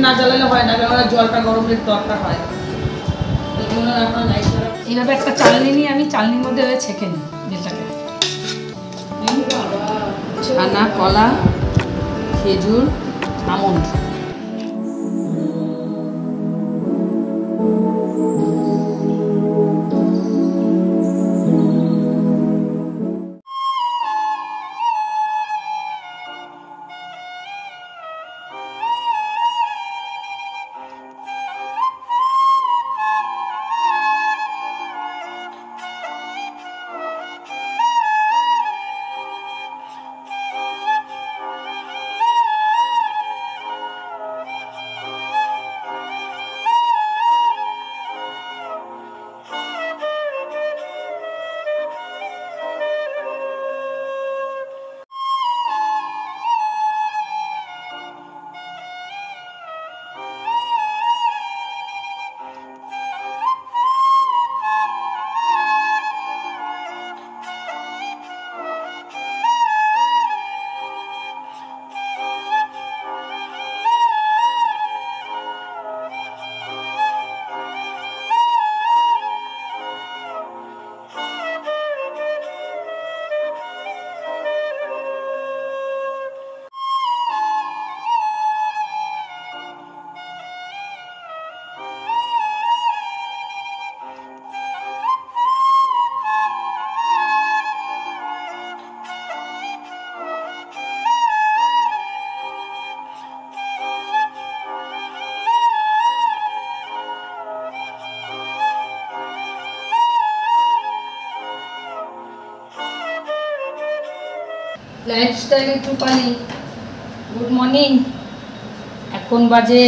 না জ্বালালে হয় না, কারণ জলটা গরমের দরকার হয়। এইভাবে একটা চালনি নিয়ে আমি চালনির মধ্যে ছেঁকে নিই বেলটাকে। ছানা, কলা, খেজুর, আমন্ড। লাইফস্টাইল একটু পানি। Good morning. এখন বাজে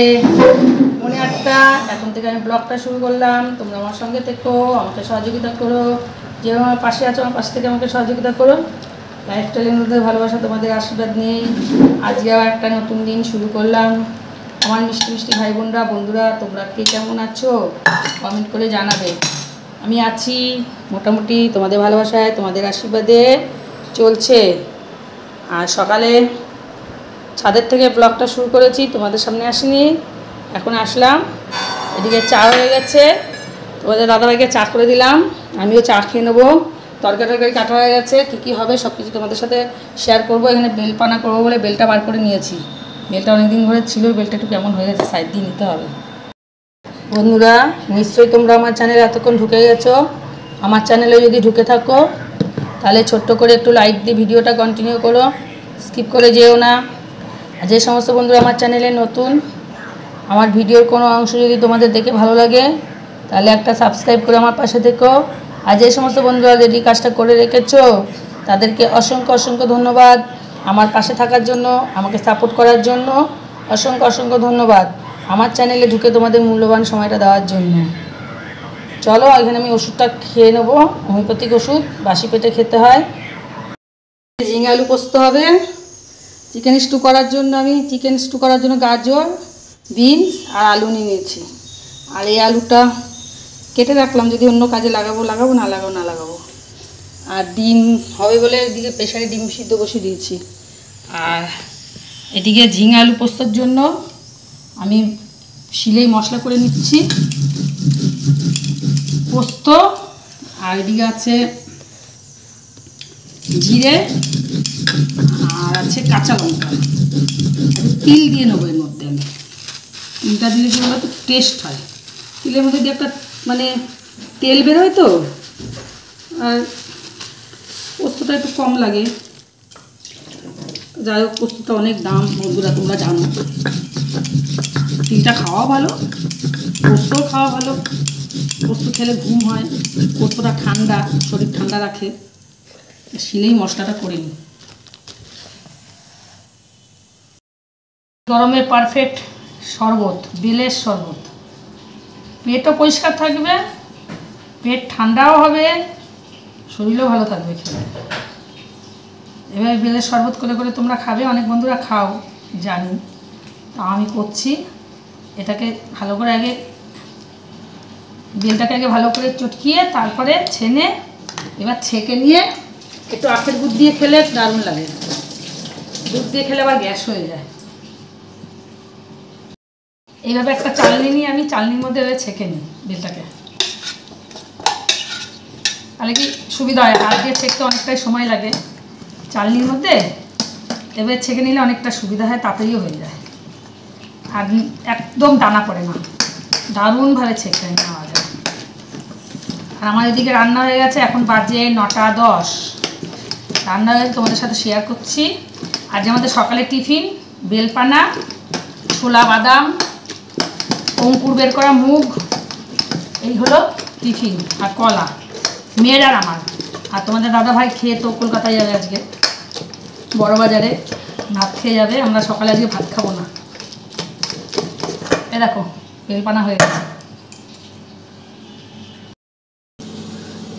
8:30। এখন থেকে আমি ব্লগটা শুরু করলাম। তোমরা আমার সঙ্গে থেকো, আমাকে সহযোগিতা করো। যে আমার পাশে আছো আমার পাশ থেকে আমাকে সহযোগিতা করো। লাইফস্টাইলের মধ্যে ভালোবাসা, তোমাদের আশীর্বাদ নিয়েই আজকে আবার একটা নতুন দিন শুরু করলাম। আমার মিষ্টি মিষ্টি ভাই বোনরা, বন্ধুরা, তোমরা কে কেমন আছো কমেন্ট করে জানাবে। আমি আছি মোটামুটি, তোমাদের ভালোবাসায়, তোমাদের আশীর্বাদে চলছে। আর সকালে ছাদের থেকে ব্লগটা শুরু করেছি, তোমাদের সামনে আসিনি, এখন আসলাম। এদিকে চা হয়ে গেছে, তোমাদের দাদাভাইকে চা করে দিলাম, আমিও চা খেয়ে নেবো। তরকারি কাটা হয়ে গেছে, কী কী হবে সব কিছু তোমাদের সাথে শেয়ার করবো। এখানে বেল পানা করবো বলে বেলটা বার করে নিয়েছি। বেলটা অনেকদিন ধরে ছিল, বেলটা একটু কেমন হয়ে গেছে, সাইড দিয়ে নিতে হবে। বন্ধুরা, নিশ্চয়ই তোমরা আমার চ্যানেলে এতক্ষণ ঢুকে গেছো। আমার চ্যানেলে যদি ঢুকে থাকো তাহলে ছোট্ট করে একটু লাইক দিয়ে ভিডিওটা কন্টিনিউ করো, স্কিপ করে যেও না। আর যে সমস্ত বন্ধুরা আমার চ্যানেলে নতুন, আমার ভিডিওর কোনো অংশ যদি তোমাদের দেখে ভালো লাগে তাহলে একটা সাবস্ক্রাইব করে আমার পাশে থেকো। আর যে সমস্ত বন্ধুরা রেডি কাজটা করে রেখেছো তাদেরকে অসংখ্য অসংখ্য ধন্যবাদ আমার পাশে থাকার জন্য, আমাকে সাপোর্ট করার জন্য। অসংখ্য অসংখ্য ধন্যবাদ আমার চ্যানেলে ঢুকে তোমাদের মূল্যবান সময়টা দেওয়ার জন্য। চলো এখানে আমি ওষুধটা খেয়ে নেবো, হোমিওপ্যাথিক ওষুধ, বাসি পেটে খেতে হয়। ঝিঙে আলু পোস্ত হবে চিকেন স্টু করার জন্য। আমি চিকেন স্টু করার জন্য গাজর, বিনস আর আলু নিয়ে নিয়েছি। আর এই আলুটা কেটে রাখলাম, যদি অন্য কাজে লাগাবো, না লাগাবো। আর ডিম হবে বলে এদিকে প্রেসারে ডিম সিদ্ধ বসিয়ে দিয়েছি। আর এদিকে ঝিঙে আলু পোস্তর জন্য আমি শিলেই মশলা করে নিচ্ছি, পোস্ত। আর এদিকে আছে জিরে, আর আছে কাঁচা লঙ্কা, তিল দিয়ে নেবো এর মধ্যে। আমি তিলটা দিলে সেগুলো তো টেস্ট হয়, তিলের মধ্যে দিয়ে একটা মানে তেল বেরোয় তো, আর পোস্তটা একটু কম লাগে। যাই হোক, পোস্তটা অনেক দাম বন্ধুরা, তোমরা জানো। তিলটা খাওয়া ভালো, পোস্তও খাওয়া ভালো। পোস্ত খেলে ঘুম হয়, পোস্তটা ঠান্ডা, শরীর ঠান্ডা রাখে। শিলেই মশলাটা করে নিই। গরমের পারফেক্ট শরবত, বেলের শরবত। পেটও পরিষ্কার থাকবে, পেট ঠান্ডাও হবে, শরীরও ভালো থাকবে খেলে। এবার বেলের শরবত করে করে তোমরা খাবে, অনেক বন্ধুরা খাও জানি, তা আমি করছি। এটাকে ভালো করে আগে, বেলটাকে আগে ভালো করে চটকিয়ে তারপরে ছেনে, এবার ছেঁকে নিয়ে একটু আখের গুড় দিয়ে খেলে দারুণ লাগে। দুধ দিয়ে খেলে আবার গ্যাস হয়ে যায়। এইভাবে একটা চালনি নিয়ে আমি চালনির মধ্যে ছেঁকে নিই বেলটাকে, তাহলে কি সুবিধা হয়। হাত দিয়ে ছেঁকতে অনেকটাই সময় লাগে, চালনির মধ্যে এবার ছেঁকে নিলে অনেকটা সুবিধা হয়, তাড়াতাড়িও হয়ে যায় আর একদম দানা পড়ে না, দারুণভাবে ছেঁকে নেওয়া যায়। আর আমার এদিকে রান্না হয়ে গেছে, এখন বাজে 9টা 10। রান্না হয়ে গেছে, তোমাদের সাথে শেয়ার করছি। আজ আমাদের সকালে টিফিন বেলপানা, ছোলা বাদাম, অঙ্কুর বের করা মুগ, এই হলো টিফিন। আর কলা মেয়ের আর আমার। আর তোমাদের দাদা ভাই খেয়ে তো কলকাতায় যাবে আজকে, বড় বাজারে ভাত খেয়ে যাবে। আমরা সকালে আজকে ভাত খাবো না। এ দেখো বেলপানা হয়ে গেছে,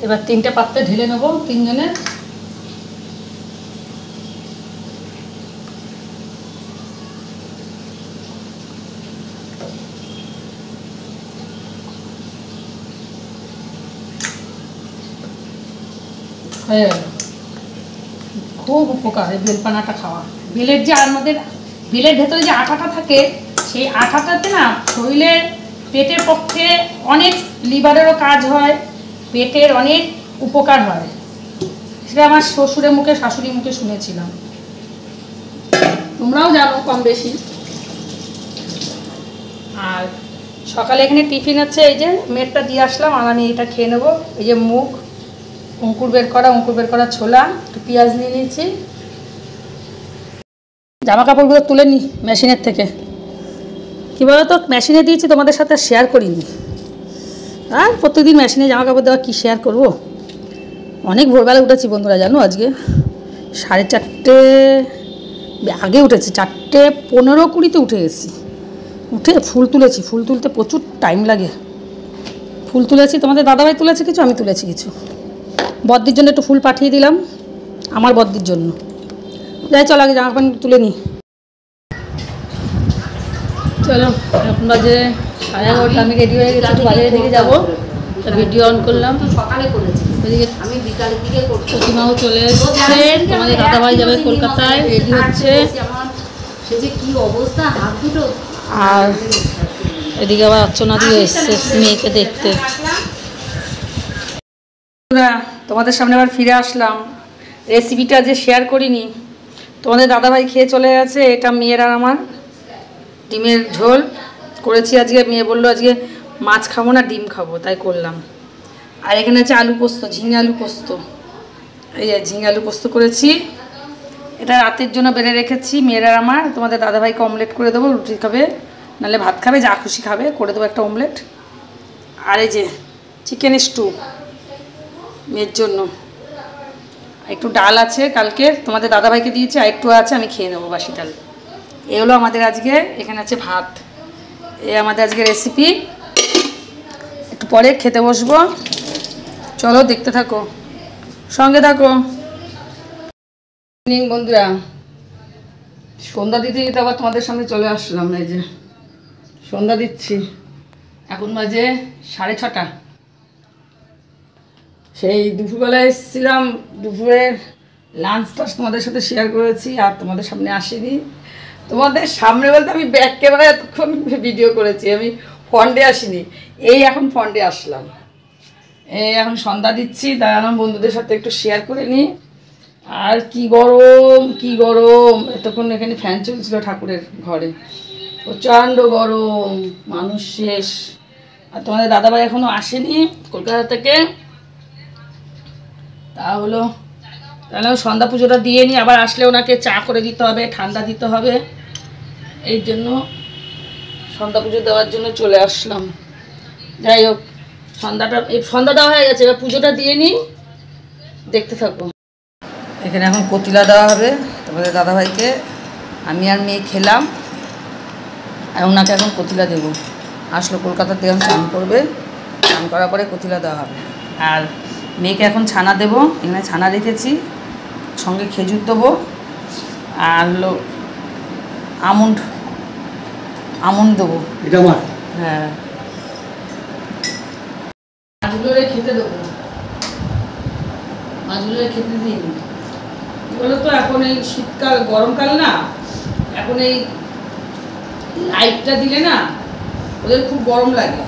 এবার 3টে পাত্রে ঢেলে নেবো 3 জনের। হয়ে গেল। খুব উপকার এই বেলপানাটা খাওয়া। বেলের যে আমাদের বেলের ভেতরে যে আটাটা থাকে, সেই আটাটাতে না শরীরের পেটের পক্ষে অনেক, লিভারেরও কাজ হয়, পেটের অনেক উপকার হয়। সেটা আমার শ্বশুরের মুখে শাশুড়ির মুখে শুনেছিলাম, তোমরাও জানো কম বেশি। আর সকালে এখানে টিফিন আছে, এই যে মেয়েরটা দিয়ে আসলাম, আর আমি এটা খেয়ে নেবো। এই যে মুগ, অঙ্কুর বের করা ছোলা, একটু পেঁয়াজ নিয়ে নিয়েছি। জামা কাপড়গুলো তুলে নিই মেশিনের থেকে। কী বলো তো, মেশিনে দিয়েছি, তোমাদের সাথে শেয়ার করিনি। আর প্রত্যেকদিন মেশিনে জামা কাপড় দেওয়া কী শেয়ার করবো। অনেক ভোরবেলা উঠেছি বন্ধুরা, জানো আজকে 4:30 আগে উঠেছি, 4:15-20 উঠে গেছি। উঠে ফুল তুলেছি, ফুল তুলতে প্রচুর টাইম লাগে। ফুল তুলেছি, তোমাদের দাদাভাই তুলেছে কিছু, আমি তুলেছি কিছু। বদ্দির জন্য একটু ফুল পাঠিয়ে দিলাম, আমার বদ্দির জন্য। যাই চলো আগে জামা কাপড় তুলে নিই। চলো এখন বাজে 11:30, আমি রেডি হয়ে গেছি, একটু বাজারের দিকে যাবো। ভিডিও অন করলাম, সকালে করেছি, ওইদিকে আমি বিকালের দিকে করছি। প্রতিমাও চলে এসছে, তোমাদের দাদাভাই যাবে কলকাতায়, রেডি হচ্ছে। সে যে কি অবস্থা, হাত দুটো। আর এদিকে আবার অর্চনা দিয়ে এসছে মেয়েকে দেখতে। তোমাদের সামনে আবার ফিরে আসলাম। রেসিপিটা যে শেয়ার করিনি, তোমাদের দাদাভাই খেয়ে চলে গেছে। এটা মেয়ের আর আমার ডিমের ঝোল করেছি আজকে। মেয়ে বললো আজকে মাছ খাবো না, ডিম খাবো, তাই করলাম। আর এখানে আছে আলু পোস্ত, ঝিঙে আলু পোস্ত। এই যে ঝিঙে আলু পোস্ত করেছি, এটা রাতের জন্য বেড়ে রেখেছি মেয়ের আর আমার। তোমাদের দাদাভাইকে অমলেট করে দেবো, রুটি খাবে নাহলে ভাত খাবে, যা খুশি খাবে, করে দেবো একটা অমলেট। আর এই যে চিকেন স্টু মেয়ের জন্য, একটু ডাল আছে কালকে তোমাদের দাদাভাইকে দিয়েছি, আর একটু আছে, আমি খেয়ে নেবো বাসি ডাল। এ হলো আমাদের আজকে। এখানে আছে ভাত। এ আমাদের আজকে রেসিপি। একটু পরে খেতে বসবো, চলো দেখতে থাকো, সঙ্গে থাকো। বন্ধুরা, সন্ধ্যা দিতে দিতে আবার তোমাদের সামনে চলে আসলাম। এই যে সন্ধ্যা দিচ্ছি, এখন বাজে 6:30। সেই দুপুরবেলায় এসেছিলাম, দুপুরের লাঞ্চটা তোমাদের সাথে শেয়ার করেছি, আর তোমাদের সামনে আসিনি। তোমাদের সামনে বলতে আমি ব্যাক ক্যামেরায় এতক্ষণ ভিডিও করেছি, আমি ফন্ডে আসিনি। এই এখন ফন্ডে আসলাম, এই এখন সন্ধ্যা দিচ্ছি, তাই আমার বন্ধুদের সাথে একটু শেয়ার করে নিই। আর কি গরম, কি গরম! এতক্ষণ এখানে ফ্যান চলছিল ঠাকুরের ঘরে, প্রচণ্ড গরম, মানুষ শেষ। আর তোমাদের দাদাভাই এখনও আসেনি কলকাতা থেকে। তাহলে সন্ধ্যা পুজোটা দিয়ে নিই, আবার আসলে ওনাকে চা করে দিতে হবে, ঠান্ডা দিতে হবে, এই জন্য সন্ধ্যা পুজো দেওয়ার জন্য চলে আসলাম। যাই হোক, সন্ধ্যা দেওয়া হয়ে গেছে, এবার পুজোটা দিয়ে নিই, দেখতে থাকো। এখানে এখন কতিলা দেওয়া হবে তোমাদের দাদাভাইকে। আমি আর মেয়ে খেলাম, আর ওনাকে এখন কতিলা দেবো। আসলো কলকাতা থেকে, স্নান করবে, স্নান করার পরে কতিলা দেওয়া হবে। আর মেয়েকে এখন ছানা দেবো, এখানে ছানা রেখেছি, সঙ্গে খেজুর দেবো, আর হলো আমন্ড দেবো। হ্যাঁ, মাছগুলো খেতে দেবো, মাছগুলো খেতে দিইনি। বলো তো, এখন এই শীতকাল, গরমকাল না, এখন এই লাইটটা দিলে না ওদের খুব গরম লাগে,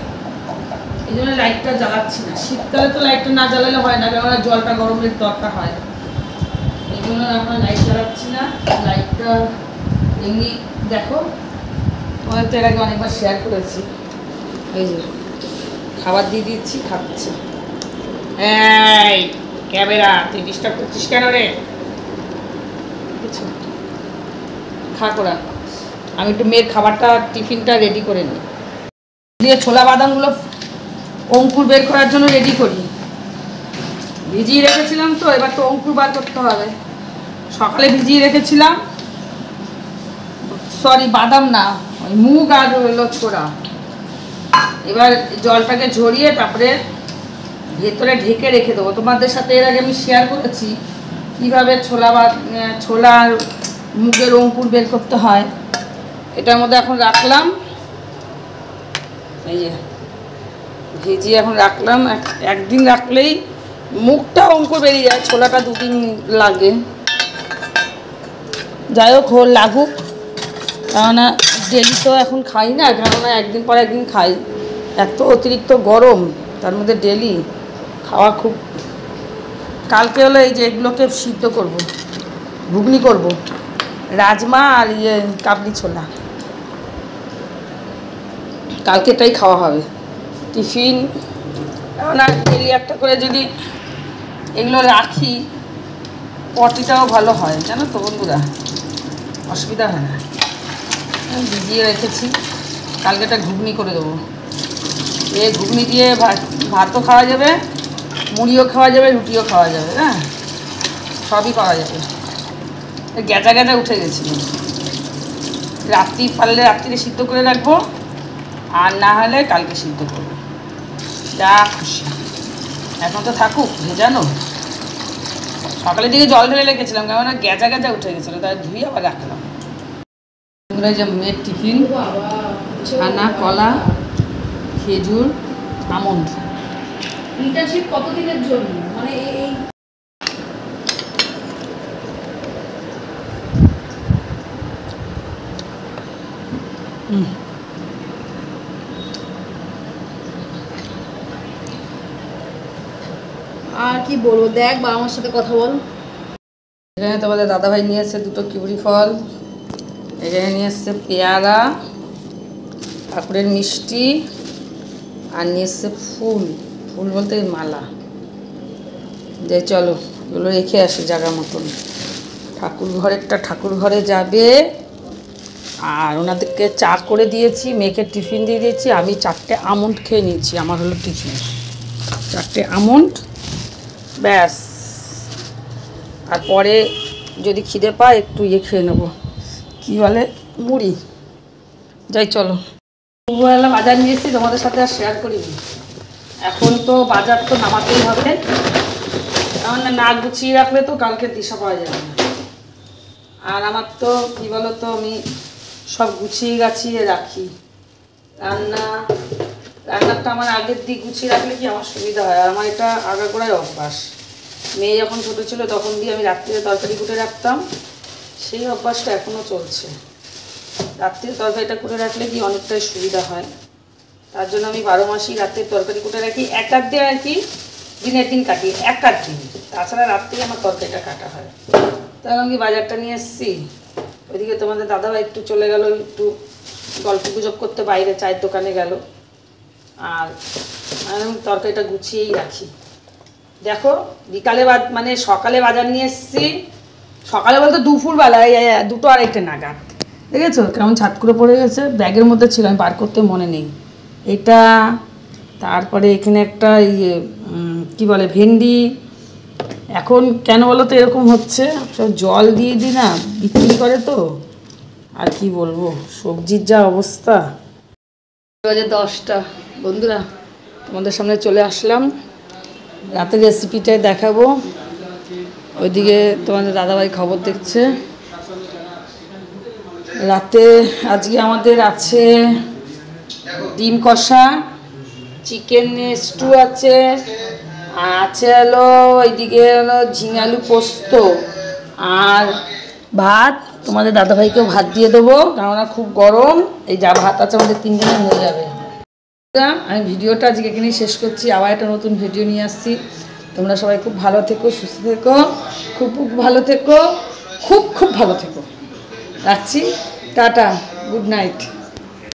এই জন্য লাইটটা জ্বালাচ্ছি না। শীতকালে তো লাইটটা না জ্বালালে হয় না, কারণ জলটা গরমের দরকার হয়, এই জন্য আমরা লাইট জ্বালাচ্ছি না। লাইটটা এমনি দেখো, তোমাদের তো এর আগে অনেকবার শেয়ার করেছি। এই যে খাবার দিয়ে দিচ্ছি, খাচ্ছে। এই ক্যামেরা, তুই ডিস্টার্ব করছিস কেন রে? খা করা, আমি একটু মেয়ের খাবারটা টিফিনটা রেডি করে নিই। দিয়ে ছোলা বাদামগুলো অঙ্কুর বের করার জন্য রেডি করি। ভিজিয়ে রেখেছিলাম তো, এবার তো অঙ্কুর বার করতে হবে। সকালে ভিজিয়ে রেখেছিলাম, সরি বাদাম না, ওই মুগ আর হলো ছোলা। এবার জলটাকে ঝরিয়ে তারপরে ভেতরে ঢেকে রেখে দেবো। তোমাদের সাথে এর আগে আমি শেয়ার করেছি কীভাবে ছোলা আর মুগের অঙ্কুর বের করতে হয়। এটার মধ্যে এখন রাখলাম, এই যে ভিজিয়ে এখন রাখলাম। একদিন রাখলেই মুগটা অঙ্কুর বেরিয়ে যায়, ছোলাটা 2 দিন লাগে। যাই হোক, লাগুক, কেননা ডেলি তো এখন খাই না, কেননা একদিন পর একদিন খাই। এত অতিরিক্ত গরম, তার মধ্যে ডেলি খাওয়া খুব। কালকে হলো এই যে এগুলোকে সিদ্ধ করব, ঘুগনি করব, রাজমা আর কাবলি ছোলা। কালকে এটাই খাওয়া হবে টিফিন। কেননা ডেলি একটা করে যদি এগুলো রাখি, পটিটাও ভালো হয়, জানো তো বন্ধুরা, অসুবিধা হয় না। ভিজিয়ে রেখেছি, কালকে একটা ঘুগনি করে দেবো। এই ঘুগনি দিয়ে ভাতও খাওয়া যাবে, মুড়িও খাওয়া যাবে, রুটিও খাওয়া যাবে, হ্যাঁ সবই পাওয়া যাবে। গ্যাঁজা গ্যাঁজা উঠে গেছিল, রাত্রি পারলে রাত্রিরে সিদ্ধ করে রাখবো, আর না হলে কালকে সিদ্ধ করবো, যা খুশি। এখন তো থাকুক ভেজানো। সকালের দিকে জল ঢেলে রেখেছিলাম, কেননা গ্যাঁজা গ্যাঁজা উঠে গেছিলো, তাই ধুয়ে আবার রাখলাম। যে মেয়ের টিফিন, ছানা, কলা, খেজুর, আমন্ড। ইন্টার্নশিপ কতদিনের জন্য? মানে এই আর কি বলবো, দেখ বা আমার সাথে কথা বল। এখানে তোমাদের দাদাভাই নিয়ে এসছে 2টো কিউরি ফল, এখানে নিয়ে এসছে পেয়ারা, ঠাকুরের মিষ্টি, আর নিয়ে এসছে ফুল। ফুল বলতে মালা। যে চলো এগুলো রেখে আসি জায়গা মতন। ঠাকুর ঘরেরটা ঠাকুর ঘরে যাবে। আর ওনাদেরকে চা করে দিয়েছি, মেয়েকে টিফিন দিয়ে দিয়েছি। আমি 4টে আমন্ড খেয়ে নিয়েছি, আমার হলো টিফিন 4টে আমন্ড, ব্যাস। আর পরে যদি খিদে পায় একটু খেয়ে নেবো, কী বলে, মুড়ি। যাই চলো, দুপুরবেলা বাজার নিয়ে এসেছি, তোমাদের সাথে আর শেয়ার করিনি। এখন তো বাজার তো নামাতেই হবে, কারণ না গুছিয়ে রাখলে তো কালকে দিশা পাওয়া যাবে না। আর আমার তো কী বলো তো, আমি সব গুছিয়ে গাছিয়ে রাখি। রান্নাটা আমার আগের দিক গুছিয়ে রাখলে কি আমার সুবিধা হয়, আর আমার এটা আগাগোড়াই অভ্যাস। মেয়ে যখন ছোটো ছিল তখন দিয়ে আমি রাত্রিরে তরকারি কুটে রাখতাম, সেই অভ্যাসটা এখনও চলছে। রাত্রির তরকারিটা কুটে রাখলে কি অনেকটাই সুবিধা হয়, তার জন্য আমি 12 মাসই রাত্রির তরকারি কুটে রাখি। এক আধ দিন আর কি দিনের দিন কাটি, এক আধ দিন, তাছাড়া রাত্রেই আমার তরকারিটা কাটা হয়। তাহলে আমি বাজারটা নিয়ে এসেছি। ওইদিকে তোমাদের দাদাভাই একটু চলে গেল, একটু গল্প গুজব করতে বাইরে চায়ের দোকানে গেল। আর আমি তরকারিটা গুছিয়েই রাখি। দেখো বিকালে মানে সকালে বাজার নিয়ে এসেছি, সকালে বলতে দুপুরবেলায় 2টো আড়াইটে নাগাদ। দেখেছো কেমন ছাতকুড়ো পড়ে গেছে, ব্যাগের মধ্যে ছিল, আমি বার করতে মনে নেই। এটা তারপরে এখানে একটা কি বলে ভেন্ডি। এখন কেন বলো তো এরকম হচ্ছে, সব জল দিয়ে দিই না, বিক্রি করে তো, আর কি বলবো, সবজির যা অবস্থা। বাজে 10টা। বন্ধুরা তোমাদের সামনে চলে আসলাম, রাতের রেসিপিটাই দেখাবো। ওইদিকে তোমাদের দাদাভাই খবর দেখছে। রাতে আজকে আমাদের আছে ডিম কষা, চিকেন স্টু আছে, আছে হলো ওইদিকে হলো ঝিঙে আলু পোস্ত, আর ভাত। তোমাদের দাদাভাইকেও ভাত দিয়ে দেবো, কেননা খুব গরম, এই যা ভাত আছে আমাদের 3 জনের হয়ে যাবে। আমি ভিডিওটা আজকে এখানেই শেষ করছি। আবার একটা নতুন ভিডিও নিয়ে আসছি। তোমরা সবাই খুব ভালো থেকো, সুস্থ থেকো, খুব খুব ভালো থেকো, খুব খুব ভালো থেকো। রাখছি, টাটা, গুড নাইট।